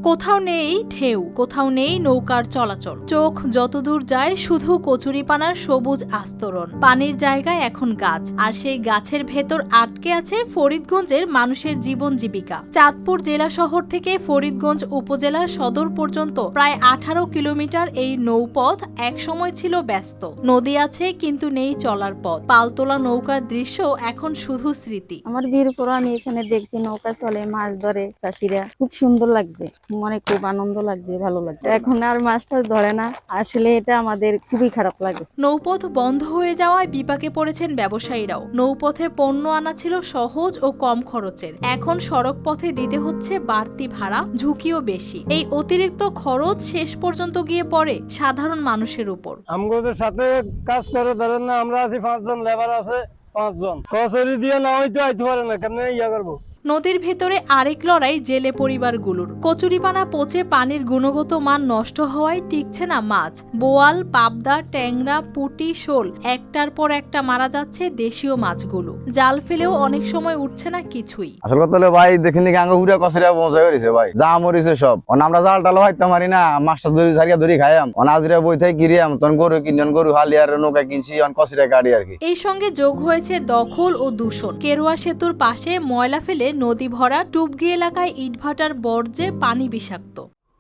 কোথাও নেই ঢেউ, কোথাও নেই নৌকার চলাচল। চোখ যতদূর যায় শুধু কচুরিপানার সবুজ আস্তরণ। পানির জায়গায় এখন গাছ, আর সেই গাছের ভেতর আটকে আছে ফরিদগঞ্জের মানুষের জীবন জীবিকা। চাঁদপুর জেলা শহর থেকে ফরিদগঞ্জ উপজেলার সদর পর্যন্ত প্রায় 18 কিলোমিটার এই নৌপথ একসময় ছিল ব্যস্ত। নদী আছে কিন্তু নেই চলার পথ। পালতোলা নৌকার দৃশ্য এখন শুধু স্মৃতি। আমার বিয়ের পর আমি এখানে দেখছি নৌকা চলে, মাছ ধরে চাষিরা, খুব সুন্দর লাগছে, মনে খুব আনন্দ লাগছে, ভালো লাগছে। এখন আর মাছটা ধরে না, আসলে এটা আমাদের খুবই খারাপ লাগে। নৌপথ বন্ধ হয়ে যাওয়ায় বিপাকে পড়েছেন ব্যবসায়ীরাও। নৌপথে পণ্য আনা ছিল সহজ ও কম খরচের, এখন সড়ক পথে দিতে হচ্ছে বাড়তি ভাড়া, ঝুঁকিও বেশি। এই অতিরিক্ত খরচ শেষ পর্যন্ত গিয়ে পড়ে সাধারণ মানুষের উপর। আমাদের সাথে কাজ করে ধরেন না, আমরা আছি 5 জন, লেবার আছে 5 জন। কচুরি দিয়ে না হয়তো আইতে পারে না, কেমনে ইয়া করবো। নদীর ভেতরে আরেক লড়াই জেলে পরিবারগুলোর। কচুরিপানা পচে পানির গুণগত মান নষ্ট হওয়ায় টিকছে না মাছ। বোয়াল, পাবদা, ট্যাংরা, পুঁটি, শোল একটার পর একটা মারা যাচ্ছে দেশীয় মাছগুলো। জাল ফেলেও অনেক সময় উঠছে না কিছুই। আসল কথা হলো ভাই, দেখিনি গাঙ্গা ঘুরে কচুরি পৌঁছায় করেছে ভাই, যা মরিছে সব। আমরা জাল টাল হইতে পারি না, মাছটা ধরি সারিয়া ধরি খাইয়াম, আজরে বই থেকে কিরিয়াম, তখন গরু কিনন, গরু হালি আর নৌকা কিনছি, কচুরি গাড়ি আর কি। এই সঙ্গে যোগ হয়েছে দখল ও দূষণ। কেরুয়া সেতুর পাশে ময়লা ফেলে নদী ভরা, টুবগি এলাকায় ইটভাটার বর্জ্যে পানি বিষাক্ত।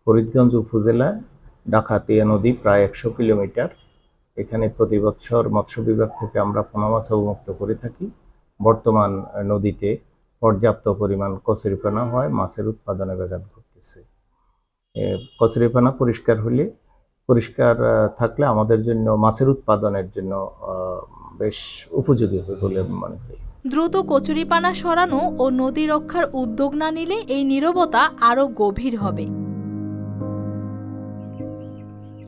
ফরিদগঞ্জ উপজেলা ডাকাতিয়া নদী প্রায় 100 কিলোমিটার। এখানে প্রতি বছর মৎস্য বিভাগ থেকে আমরা পোনা মাছ অবমুক্ত করে থাকি। বর্তমান নদীতে পর্যাপ্ত পরিমাণ কচুরিপানা হয়, মাছের উৎপাদনে ব্যাঘাত ঘটতেছে। কচুরিপানা পরিষ্কার থাকলে আমাদের জন্য, মাছের উৎপাদনের জন্য বেশ উপযোগী হবে বলে মনে করি। দ্রুত কচুরিপানা সরানো ও নদী রক্ষার উদ্যোগ না নিলে এই নীরবতা আরও গভীর হবে।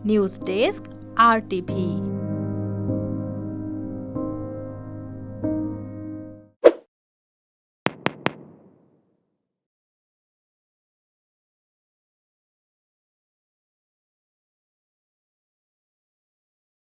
News desk, RTV।